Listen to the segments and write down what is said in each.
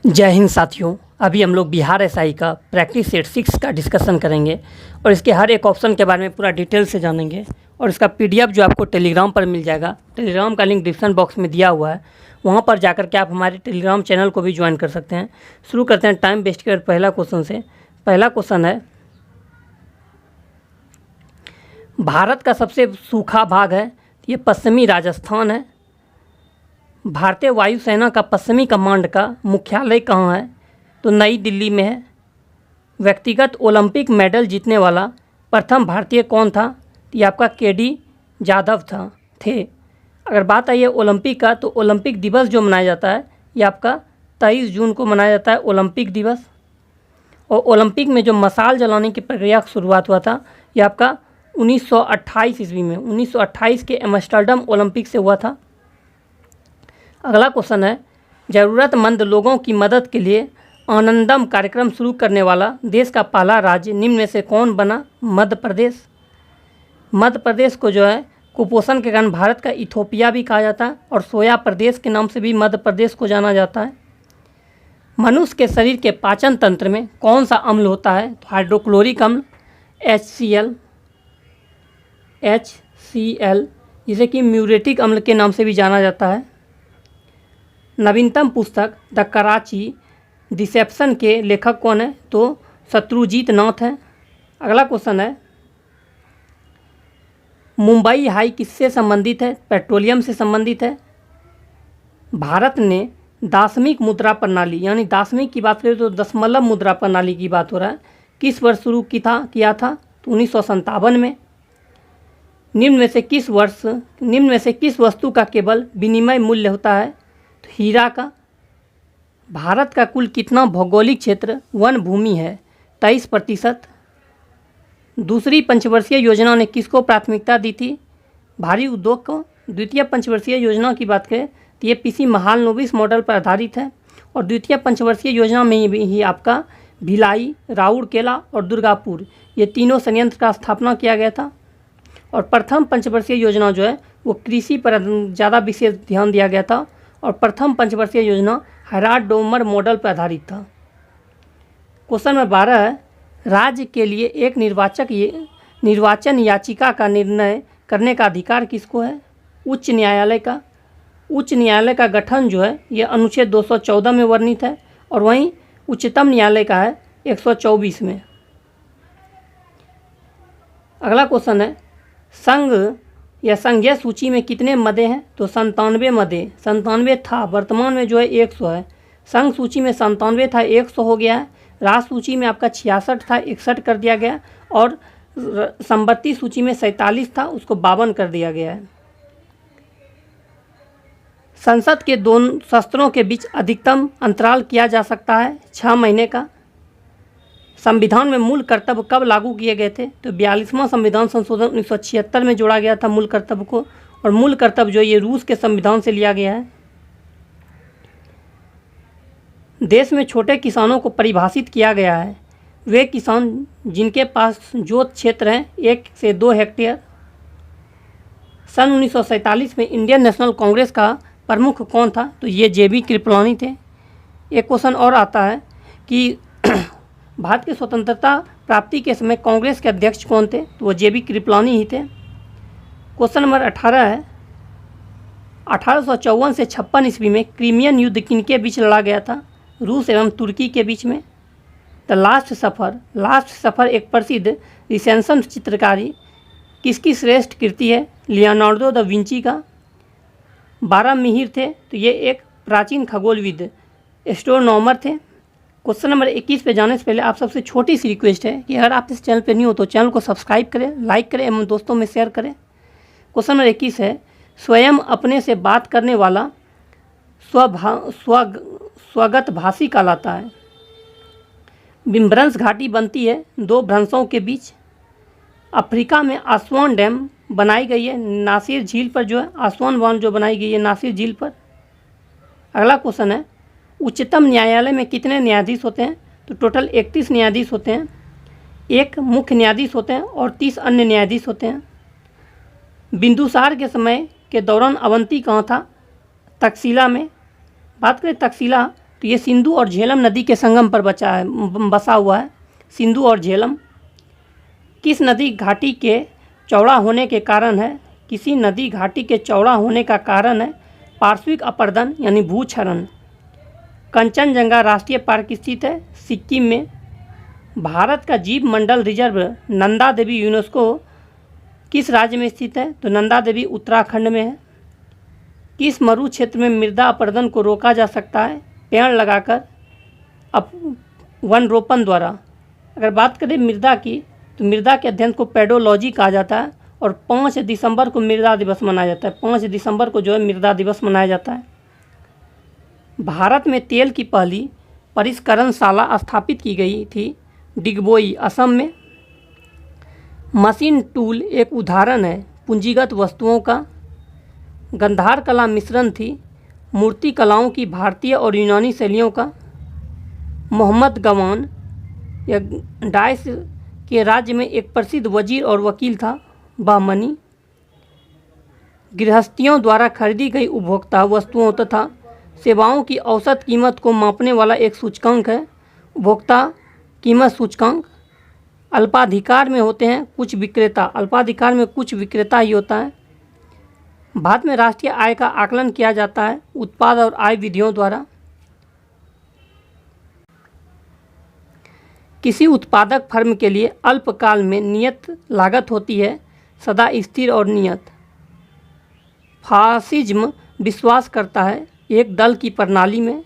जय हिंद साथियों। अभी हम लोग बिहार एसआई का प्रैक्टिस सेट 6 का डिस्कशन करेंगे और इसके हर एक ऑप्शन के बारे में पूरा डिटेल से जानेंगे। और इसका पीडीएफ जो आपको टेलीग्राम पर मिल जाएगा, टेलीग्राम का लिंक डिस्क्रिप्शन बॉक्स में दिया हुआ है, वहाँ पर जाकर के आप हमारे टेलीग्राम चैनल को भी ज्वाइन कर सकते हैं। शुरू करते हैं टाइम वेस्ट कर पहला क्वेश्चन से। पहला क्वेश्चन है, भारत का सबसे सूखा भाग है, ये पश्चिमी राजस्थान है। भारतीय वायुसेना का पश्चिमी कमांड का मुख्यालय कहाँ है? तो नई दिल्ली में है। व्यक्तिगत ओलंपिक मेडल जीतने वाला प्रथम भारतीय कौन था? ये आपका केडी जाधव थे। अगर बात आई है ओलंपिक का, तो ओलंपिक दिवस जो मनाया जाता है ये आपका 23 जून को मनाया जाता है ओलंपिक दिवस। और ओलंपिक में जो मशाल जलाने की प्रक्रिया की शुरुआत हुआ था ये आपका 1928 ईस्वी में, 1928 के एम्स्टर्डम ओलंपिक से हुआ था। अगला क्वेश्चन है, ज़रूरतमंद लोगों की मदद के लिए आनंदम कार्यक्रम शुरू करने वाला देश का पहला राज्य निम्न में से कौन बना? मध्य प्रदेश। मध्य प्रदेश को जो है कुपोषण के कारण भारत का इथोपिया भी कहा जाता है और सोया प्रदेश के नाम से भी मध्य प्रदेश को जाना जाता है। मनुष्य के शरीर के पाचन तंत्र में कौन सा अम्ल होता है? तो हाइड्रोक्लोरिक अम्ल HCl, जिसे कि म्यूरेटिक अम्ल के नाम से भी जाना जाता है। नवीनतम पुस्तक द कराची डिसेप्शन के लेखक कौन है? तो शत्रुजीत नाथ हैं। अगला क्वेश्चन है, मुंबई हाई किससे संबंधित है? पेट्रोलियम से संबंधित है। भारत ने दाशमिक मुद्रा प्रणाली, यानी दाशमिक की बात करें तो दशमलव मुद्रा प्रणाली की बात हो रहा है, किस वर्ष शुरू किया था? तो 1957 में। निम्न में से किस वस्तु का केवल विनिमय मूल्य होता है? तो हीरा का। भारत का कुल कितना भौगोलिक क्षेत्र वन भूमि है? 23%। दूसरी पंचवर्षीय योजना ने किसको प्राथमिकता दी थी? भारी उद्योग को। द्वितीय पंचवर्षीय योजना की बात करें तो ये पीसी महालनोबिस मॉडल पर आधारित है। और द्वितीय पंचवर्षीय योजना में ही आपका भिलाई, राउरकेला और दुर्गापुर, ये तीनों संयंत्र का स्थापना किया गया था। और प्रथम पंचवर्षीय योजना जो है वो कृषि पर ज़्यादा विशेष ध्यान दिया गया था। और प्रथम पंचवर्षीय योजना हेराल्ड डोमर मॉडल पर आधारित था। क्वेश्चन नंबर 12 है, राज्य के लिए एक निर्वाचन याचिका का निर्णय करने का अधिकार किसको है? उच्च न्यायालय का। उच्च न्यायालय का गठन जो है ये अनुच्छेद 214 में वर्णित है और वहीं उच्चतम न्यायालय का है 124 में। अगला क्वेश्चन है, संघीय सूची में कितने मदे हैं? तो 97 मदे। 97 था, वर्तमान में जो है 100 है। संघ सूची में 97 था, 100 हो गया है। राष्ट्र सूची में आपका 66 था, 61 कर दिया गया। और संपत्ति सूची में 47 था, उसको 52 कर दिया गया है। संसद के दोनों सत्रों के बीच अधिकतम अंतराल किया जा सकता है 6 महीने का। संविधान में मूल कर्तव्य कब लागू किए गए थे? तो 42वां संविधान संशोधन 1976 में जोड़ा गया था मूल कर्तव्य को। और मूल कर्तव्य जो ये रूस के संविधान से लिया गया है। देश में छोटे किसानों को परिभाषित किया गया है, वे किसान जिनके पास जोत क्षेत्र हैं 1 से 2 हेक्टेयर। सन 1947 में इंडियन नेशनल कांग्रेस का प्रमुख कौन था? तो ये JB कृपलानी थे। एक क्वेश्चन और आता है कि भारत की स्वतंत्रता प्राप्ति के समय कांग्रेस के अध्यक्ष कौन थे? तो वो JB कृपलानी ही थे। क्वेश्चन नंबर 18 है, 1854 से 56 ईस्वी में क्रीमियन युद्ध किनके बीच लड़ा गया था? रूस एवं तुर्की के बीच में। द लास्ट सफ़र एक प्रसिद्ध रिसेंशन चित्रकारी किसकी श्रेष्ठ कृति है? लियोनार्डो दा विंची का। 12 मिहिर थे, तो ये एक प्राचीन खगोलविद एस्ट्रोनॉमर थे। क्वेश्चन नंबर 21 पे जाने से पहले आप सबसे छोटी सी रिक्वेस्ट है कि अगर आप इस चैनल पर न्यू हो तो चैनल को सब्सक्राइब करें, लाइक करें एवं दोस्तों में शेयर करें। क्वेश्चन नंबर 21 है, स्वयं अपने से बात करने वाला स्वगत भाषी कहलाता है। विम्बरन्स घाटी बनती है 2 भ्रंशों के बीच। अफ्रीका में आस्वान डैम बनाई गई है नासिर झील पर, जो है आस्वान बांध जो बनाई गई है नासिर झील पर। अगला क्वेश्चन है, उच्चतम न्यायालय में कितने न्यायाधीश होते हैं? तो टोटल 31 न्यायाधीश होते हैं। 1 मुख्य न्यायाधीश होते हैं और 30 अन्य न्यायाधीश होते हैं। बिंदुसार के समय के दौरान अवंती कहाँ था? तक्षशिला में। बात करें तक्षशिला तो ये सिंधु और झेलम नदी के संगम पर बसा हुआ है। सिंधु और झेलम किस नदी घाटी के चौड़ा होने के कारण है? किसी नदी घाटी के चौड़ा होने का कारण है पार्श्विक अपरदन यानी भूक्षरण। कंचनजंगा राष्ट्रीय पार्क स्थित है सिक्किम में। भारत का जीव मंडल रिजर्व नंदा देवी यूनेस्को किस राज्य में स्थित है? तो नंदा देवी उत्तराखंड में है। किस मरु क्षेत्र में मृदा अपरदन को रोका जा सकता है? पेड़ लगाकर, वन रोपण द्वारा। अगर बात करें मृदा की, तो मृदा के अध्ययन को पेडोलॉजी कहा जाता है और 5 दिसंबर को मृदा दिवस मनाया जाता है। 5 दिसंबर को जो है मृदा दिवस मनाया जाता है। भारत में तेल की पहली परिष्करणशाला स्थापित की गई थी डिगबोई, असम में। मशीन टूल एक उदाहरण है पूंजीगत वस्तुओं का। गंधार कला मिश्रण थी मूर्ति कलाओं की भारतीय और यूनानी शैलियों का। मोहम्मद गवान या डाइस के राज्य में एक प्रसिद्ध वजीर और वकील था बहमनी। गृहस्थियों द्वारा खरीदी गई उपभोक्ता वस्तुओं तथा सेवाओं की औसत कीमत को मापने वाला एक सूचकांक है उपभोक्ता कीमत सूचकांक। अल्पाधिकार में होते हैं कुछ विक्रेता, अल्पाधिकार में कुछ विक्रेता ही होता है। भारत में राष्ट्रीय आय का आकलन किया जाता है उत्पाद और आय विधियों द्वारा। किसी उत्पादक फर्म के लिए अल्पकाल में नियत लागत होती है सदा स्थिर और नियत। फासिज्म विश्वास करता है एक दल की प्रणाली में।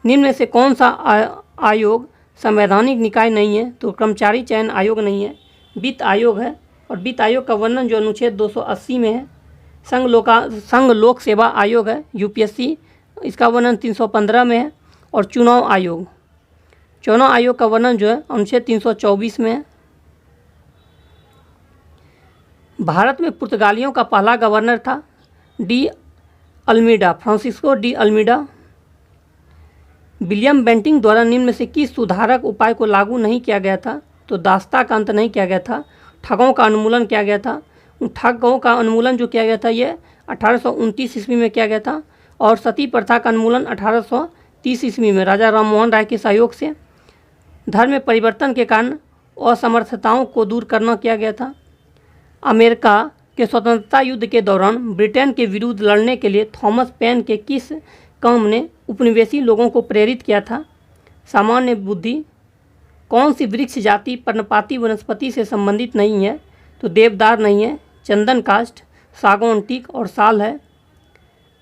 निम्न में से कौन सा आयोग संवैधानिक निकाय नहीं है? तो कर्मचारी चयन आयोग नहीं है, वित्त आयोग है। और वित्त आयोग का वर्णन जो अनुच्छेद 280 में है। संघ लोक सेवा आयोग है यूपीएससी, इसका वर्णन 315 में है। और चुनाव आयोग का वर्णन जो है अनुच्छेद 324 में है। भारत में पुर्तगालियों का पहला गवर्नर था Francisco de Almeida. William Bentinck द्वारा निम्न में से किस सुधारक उपाय को लागू नहीं किया गया था? तो दास्ता का अंत नहीं किया गया था, ठगों का उन्मूलन किया गया था। ठगों का उन्मूलन जो किया गया था ये 1829 ईस्वी में किया गया था। और सती प्रथा का उन्मूलन 1830 ईस्वी में राजा राममोहन राय के सहयोग से। धर्म में परिवर्तन के कारण असमर्थताओं को दूर करना किया गया था। अमेरिका के स्वतंत्रता युद्ध के दौरान ब्रिटेन के विरुद्ध लड़ने के लिए थॉमस पेन के किस काम ने उपनिवेशी लोगों को प्रेरित किया था? सामान्य बुद्धि। कौन सी वृक्ष जाति पर्णपाती वनस्पति से संबंधित नहीं है? तो देवदार नहीं है, चंदन काष्ठ, सागौन टीक और साल है।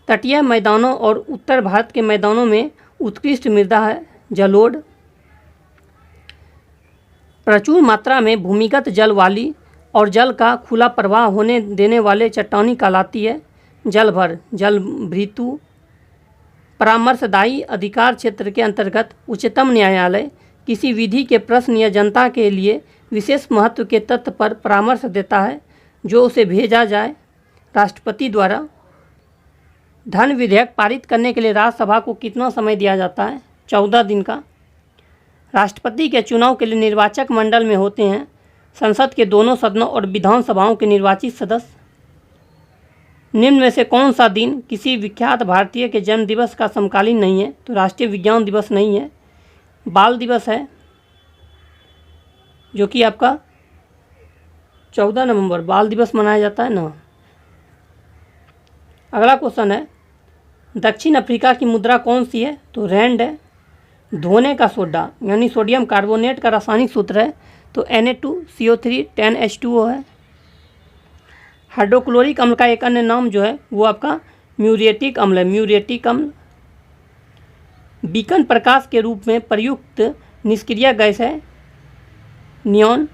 तटीय मैदानों और उत्तर भारत के मैदानों में उत्कृष्ट मृदा है जलोढ़। प्रचुर मात्रा में भूमिगत जल वाली और जल का खुला प्रवाह होने देने वाले चट्टानी कहलाती है जलभर, जलभृतु। परामर्शदायी अधिकार क्षेत्र के अंतर्गत उच्चतम न्यायालय किसी विधि के प्रश्न या जनता के लिए विशेष महत्व के तथ्य पर परामर्श देता है जो उसे भेजा जाए राष्ट्रपति द्वारा। धन विधेयक पारित करने के लिए राज्यसभा को कितना समय दिया जाता है? 14 दिन का। राष्ट्रपति के चुनाव के लिए निर्वाचक मंडल में होते हैं संसद के दोनों सदनों और विधानसभाओं के निर्वाचित सदस्य। निम्न में से कौन सा दिन किसी विख्यात भारतीय के जन्म दिवस का समकालीन नहीं है? तो राष्ट्रीय विज्ञान दिवस नहीं है, बाल दिवस है जो कि आपका 14 नवंबर बाल दिवस मनाया जाता है ना। अगला क्वेश्चन है दक्षिण अफ्रीका की मुद्रा कौन सी है? तो रैंड है। धोने का सोडा यानी सोडियम कार्बोनेट का रासायनिक सूत्र है तो Na2CO3 10H2O है। हाइड्रोक्लोरिक अम्ल का एक अन्य नाम जो है वो आपका म्यूरेटिक अम्ल है, म्यूरेटिक अम्ल। बीकन प्रकाश के रूप में प्रयुक्त निष्क्रिय गैस है नियॉन।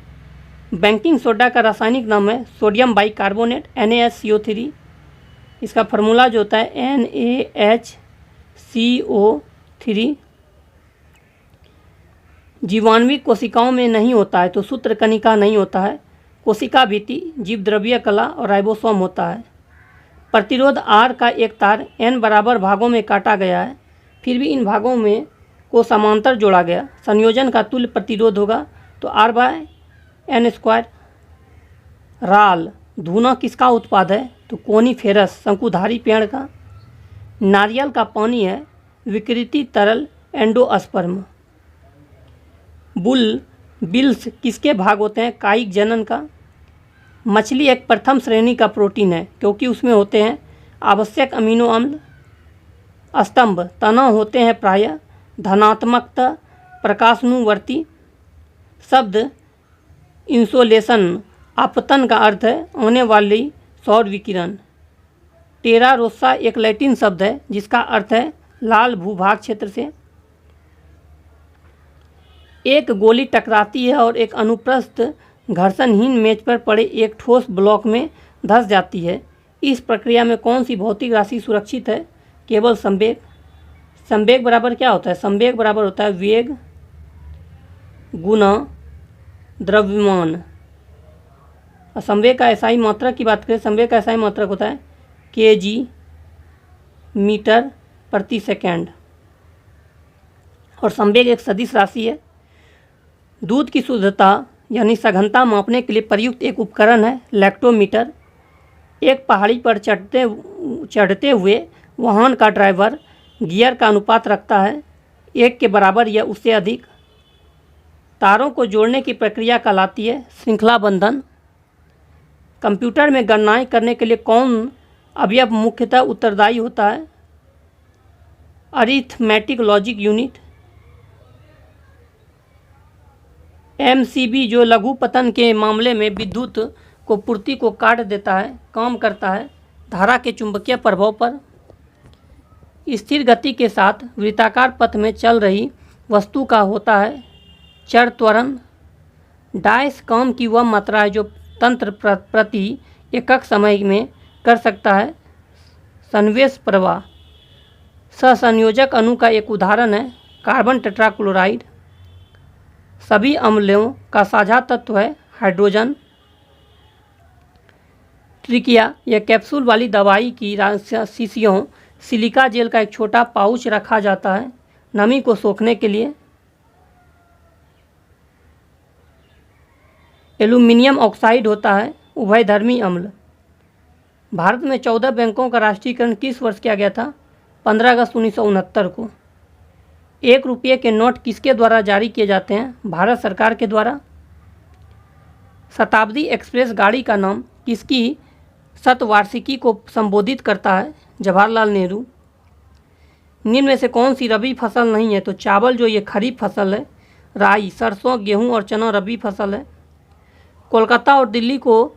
बेकिंग सोडा का रासायनिक नाम है सोडियम बाइकार्बोनेट NaCO3। इसका फार्मूला जो होता है NaHCO3। जीवाणुविक कोशिकाओं में नहीं होता है तो सूत्रकणिका नहीं होता है, कोशिका भित्ति, जीवद्रव्य कला और राइबोसोम होता है। प्रतिरोध R का एक तार N बराबर भागों में काटा गया है, फिर भी इन भागों में को समांतर जोड़ा गया। संयोजन का तुल्य प्रतिरोध होगा तो R/N²। राल धुना किसका उत्पाद है? तो कोनीफेरस शंकुधारी पेड़ का। नारियल का पानी है विकृति तरल एंडोस्पर्म। बिल्स किसके भाग होते हैं? कायिक जनन का। मछली एक प्रथम श्रेणी का प्रोटीन है क्योंकि उसमें होते हैं आवश्यक अमीनो अम्ल। स्तंभ तनाव होते हैं प्रायः धनात्मकता प्रकाशानुवर्ती। शब्द इंसोलेशन आपतन का अर्थ है आने वाली सौर विकिरण। टेरा रोसा एक लैटिन शब्द है जिसका अर्थ है लाल भूभाग क्षेत्र से। एक गोली टकराती है और एक अनुप्रस्थ घर्षणहीन मेज पर पड़े एक ठोस ब्लॉक में धंस जाती है। इस प्रक्रिया में कौन सी भौतिक राशि सुरक्षित है? केवल संवेग। संवेग बराबर क्या होता है? संवेग बराबर होता है वेग गुना द्रव्यमान। और संवेग का एसआई मात्रक की बात करें, संवेग का एसआई मात्रक होता है kg मीटर प्रति सेकेंड। और संवेग एक सदिश राशि है। दूध की शुद्धता यानी सघनता मापने के लिए प्रयुक्त एक उपकरण है लैक्टोमीटर। एक पहाड़ी पर चढ़ते हुए वाहन का ड्राइवर गियर का अनुपात रखता है 1 के बराबर या उससे अधिक। तारों को जोड़ने की प्रक्रिया कहलाती है श्रृंखला बंधन। कंप्यूटर में गणनाएं करने के लिए कौन अवयव मुख्यतः उत्तरदायी होता है? Arithmetic logic unit. एमसीबी जो लघुपतन के मामले में विद्युत को पूर्ति को काट देता है काम करता है धारा के चुंबकीय प्रभाव पर। स्थिर गति के साथ वृत्ताकार पथ में चल रही वस्तु का होता है चर त्वरण। डायस काम की वह मात्रा है जो तंत्र प्रति एकक समय में कर सकता है संवेश प्रवाह। सहसंयोजक अणु का एक उदाहरण है कार्बन टेट्राक्लोराइड। सभी अम्लों का साझा तत्व है हाइड्रोजन। ट्रिकिया यह कैप्सूल वाली दवाई की शीशियों सिलिका जेल का एक छोटा पाउच रखा जाता है नमी को सोखने के लिए। एल्यूमिनियम ऑक्साइड होता है उभयधर्मी अम्ल। भारत में 14 बैंकों का राष्ट्रीयकरण किस वर्ष किया गया था? 15 अगस्त 1969 को। 1 रुपये के नोट किसके द्वारा जारी किए जाते हैं? भारत सरकार के द्वारा। शताब्दी एक्सप्रेस गाड़ी का नाम किसकी शतवार्षिकी को संबोधित करता है? जवाहरलाल नेहरू। निम्न में से कौन सी रबी फसल नहीं है? तो चावल जो ये खरीफ फसल है। राई सरसों गेहूं और चना रबी फसल है। कोलकाता और दिल्ली को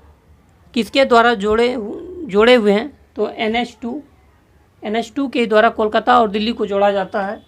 किसके द्वारा जोड़े हुए हैं? तो NH2 के द्वारा कोलकाता और दिल्ली को जोड़ा जाता है।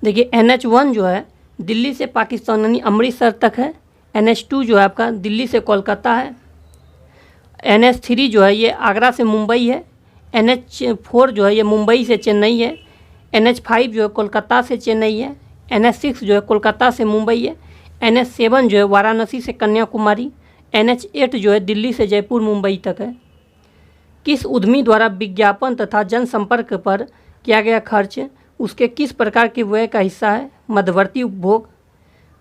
देखिए NH1 जो है दिल्ली से पाकिस्तान यानी अमृतसर तक है। NH2 जो है आपका दिल्ली से कोलकाता है। NH3 जो है ये आगरा से मुंबई है। NH4 जो है ये मुंबई से चेन्नई है। NH5 जो है कोलकाता से चेन्नई है। NH6 जो है कोलकाता से मुंबई है। NH7 जो है वाराणसी से कन्याकुमारी। NH8 जो है दिल्ली से जयपुर मुंबई तक है। किस उद्यमी द्वारा विज्ञापन तथा जनसंपर्क पर किया गया खर्च उसके किस प्रकार के व्यय का हिस्सा है? मध्यवर्ती उपभोग।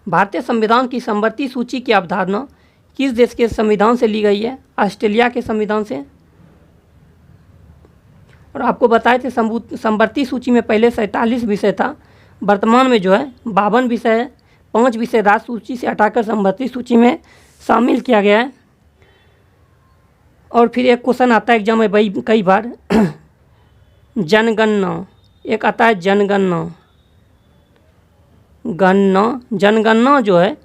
भारतीय संविधान की समवर्ती सूची की अवधारणा किस देश के संविधान से ली गई है? ऑस्ट्रेलिया के संविधान से। और आपको बताए थे समवर्ती सूची में पहले 47 विषय था, वर्तमान में जो है 52 विषय है। 5 विषय राज्य सूची से हटाकर समवर्ती सूची में शामिल किया गया है। और फिर एक क्वेश्चन आता है एग्जाम में भाई कई बार जनगणना, एक आता है जनगणना जो है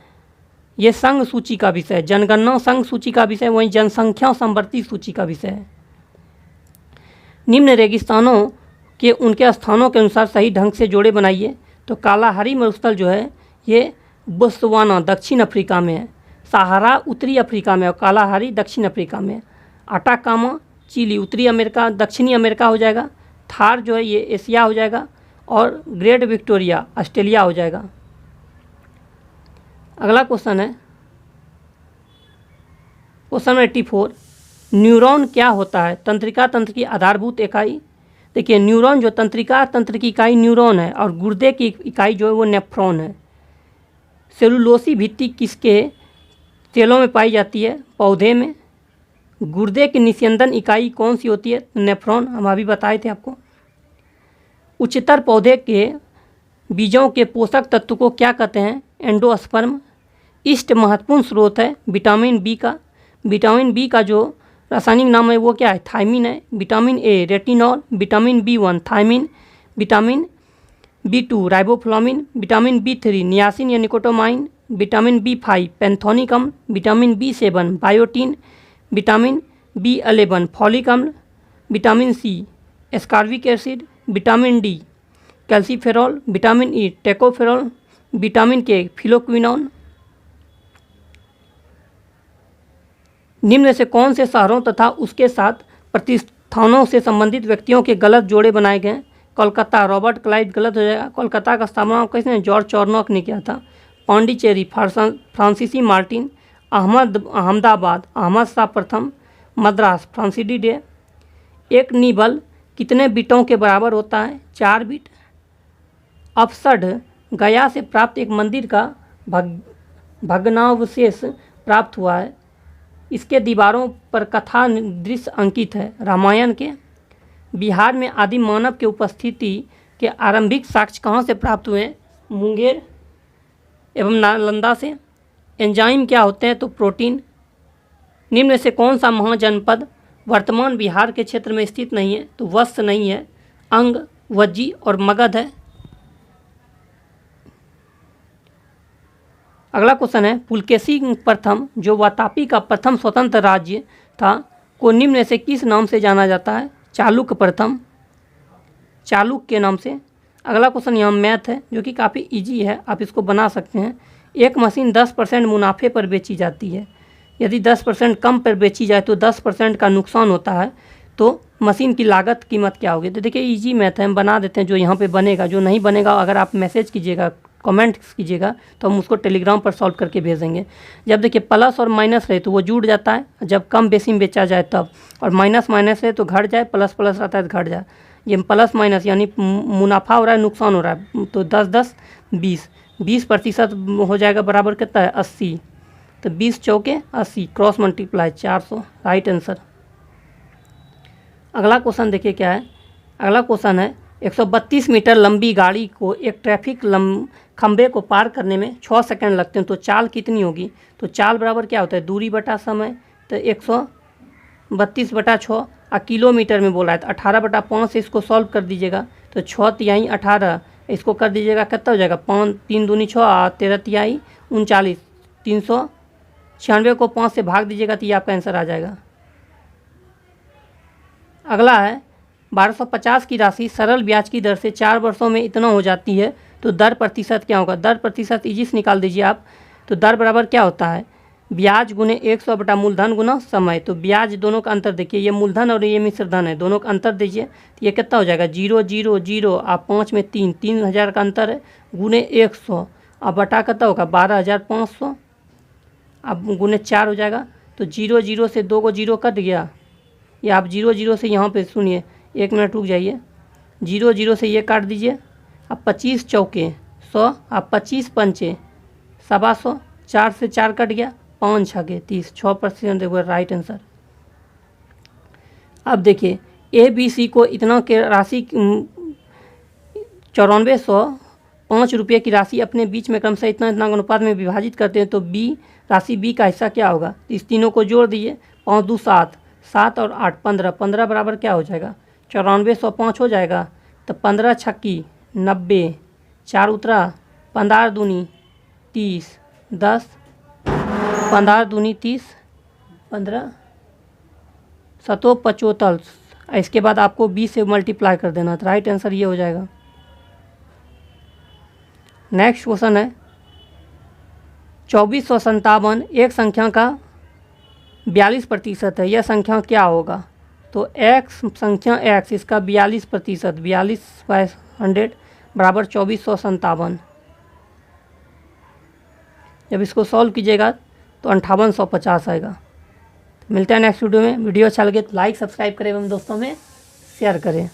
ये संघ सूची का विषय है। जनगणना संघ सूची का विषय, वहीं जनसंख्या समवर्ती सूची का विषय है। निम्न रेगिस्तानों के उनके स्थानों के अनुसार सही ढंग से जोड़े बनाइए। तो कालाहारी मरुस्थल जो है ये बोत्सवाना दक्षिण अफ्रीका में है। सहारा उत्तरी अफ्रीका में और कालाहारी दक्षिण अफ्रीका में। अटाकामा चिली उत्तरी अमेरिका दक्षिणी अमेरिका हो जाएगा। थार जो है ये एशिया हो जाएगा। और ग्रेट विक्टोरिया ऑस्ट्रेलिया हो जाएगा। अगला क्वेश्चन है क्वेश्चन नंबर 84, न्यूरॉन क्या होता है? तंत्रिका तंत्र की आधारभूत इकाई। देखिए न्यूरॉन जो तंत्रिका तंत्र की इकाई न्यूरॉन है और गुर्दे की इकाई जो है वो नेफ्रॉन है। सेलुलोसी भित्ति किसके सेलों में पाई जाती है? पौधे में। गुर्दे की निस्यंदन इकाई कौन सी होती है? नेफ्रॉन, हम अभी बताए थे आपको। उच्चतर पौधे के बीजों के पोषक तत्व को क्या कहते हैं? एंडोस्पर्म। इष्ट महत्वपूर्ण स्रोत है विटामिन बी का। विटामिन बी का जो रासायनिक नाम है वो क्या है? थायमिन है। Vitamin A retinol, vitamin B1 thiamine, vitamin B2 riboflavin, vitamin B3 niacin या निकोटामाइन, विटामिन B5 पैंथोनिक अम्ल, vitamin B7 biotin, vitamin B11 folic अम्ल, vitamin C ascorbic acid, vitamin D calciferol, vitamin E tocopherol, vitamin K phylloquinone. निम्न में से कौन से शहरों तथा उसके साथ प्रतिष्ठानों से संबंधित व्यक्तियों के गलत जोड़े बनाए गए? कोलकाता रॉबर्ट क्लाइव गलत हो जाएगा। कोलकाता का स्थापना किसने? जॉर्ज चॉर्नोक ने किया था। पांडिचेरी फ्रांसीसी मार्टिन। अहमदाबाद अहमद शाह प्रथम। मद्रास फ्रांसीसी डे। एक निबल कितने बिटों के बराबर होता है? 4 बिट। अपसढ़ गया से प्राप्त एक मंदिर का भग्नावशेष प्राप्त हुआ है। इसके दीवारों पर कथा दृश्य अंकित है रामायण के। बिहार में आदिम मानव के उपस्थिति के आरंभिक साक्ष्य कहाँ से प्राप्त हुए? मुंगेर एवं नालंदा से। एंजाइम क्या होते हैं? तो प्रोटीन। निम्न में से कौन सा महाजनपद वर्तमान बिहार के क्षेत्र में स्थित नहीं है? तो वत्स नहीं है, अंग, वज्जी और मगध है। अगला क्वेश्चन है पुलकेशी प्रथम जो वातापी का प्रथम स्वतंत्र राज्य था को निम्न में से किस नाम से जाना जाता है? चालुक्य प्रथम, चालुक्य के नाम से। अगला क्वेश्चन यहाँ मैथ है जो कि काफ़ी इजी है, आप इसको बना सकते हैं। एक मशीन 10% मुनाफे पर बेची जाती है। यदि 10% कम पर बेची जाए तो 10% का नुकसान होता है, तो मशीन की लागत कीमत क्या होगी? तो देखिए इजी मैथ है, हम बना देते हैं जो यहाँ पे बनेगा। जो नहीं बनेगा अगर आप मैसेज कीजिएगा, कमेंट कीजिएगा तो हम उसको टेलीग्राम पर सॉल्व करके भेजेंगे। जब देखिए प्लस और माइनस रहे तो वो जुड़ जाता है, जब कम बेसी में बेचा जाए तब, और माइनस माइनस है तो घट जाए, प्लस प्लस रहता है तो घट जाए। ये प्लस माइनस यानी मुनाफा हो रहा है नुकसान हो रहा है, तो 10 10 20% हो जाएगा बराबर कितना है? 80। तो 20 चौके 80 क्रॉस मल्टीप्लाई 400 राइट आंसर। अगला क्वेश्चन देखिए क्या है। अगला क्वेश्चन है 132 मीटर लंबी गाड़ी को एक ट्रैफिक खंबे को पार करने में 6 सेकंड लगते हैं, तो चाल कितनी होगी? तो चाल बराबर क्या होता है? दूरी बटा समय। तो 132/6 और किलोमीटर में बोला है तो 18/5 से इसको सॉल्व कर दीजिएगा। तो 6 तिहाई 18 इसको कर दीजिएगा, कितना हो जाएगा? 5 3 दूनी 6 और 13 तिहाई 39, 396 को 5 से भाग दीजिएगा तो ये आपका आंसर आ जाएगा। अगला है 1250 की राशि सरल ब्याज की दर से 4 वर्षों में इतना हो जाती है, तो दर प्रतिशत क्या होगा? दर प्रतिशत इजी से निकाल दीजिए आप। तो दर बराबर क्या होता है? ब्याज गुने 100 बटा मूलधन गुना समय। तो ब्याज दोनों का अंतर देखिए, ये मूलधन और ये मिश्र धन है, दोनों का अंतर दीजिए तो ये कितना हो जाएगा? 0 0 0 आप 5 में 3 3000 का अंतर है, गुने 100 अब बटा कितना होगा? 12500 अब गुने 4 हो जाएगा। तो 0 0 से 2 को 0 कट गया, ये आप 0 0 से यहाँ पे सुनिए 1 मिनट रुक जाइए, 0 0 से ये काट दीजिए। अब 25 चौके 100, अब 25 पंचे 125, 4 से 4 कट गया, 5 छके 30, 6% देखो राइट आंसर। अब देखिए ABC को इतना के राशि 9405 रुपये की राशि अपने बीच में क्रमशः इतना इतना अनुपात में विभाजित करते हैं, तो राशि B का हिस्सा क्या होगा? इस तीनों को जोड़ दीजिए, 5 2 7, 7 और 8 15, 15 बराबर क्या हो जाएगा? 9405 हो जाएगा। तो 15 छक्की 90, 4 उतरा, 15 दूनी 30, 10 15 दूनी 30, 15 7 75, इसके बाद आपको 20 से मल्टीप्लाई कर देना, तो राइट आंसर ये हो जाएगा। नेक्स्ट क्वेश्चन है 2457 एक संख्या का 42% है, यह संख्या क्या होगा? तो x संख्या x इसका 42%, 42/100 बराबर 2457। जब इसको सॉल्व कीजिएगा तो 5850 आएगा। मिलते हैं नेक्स्ट वीडियो में। वीडियो अच्छा लगे तो लाइक सब्सक्राइब करें एवं दोस्तों में शेयर करें।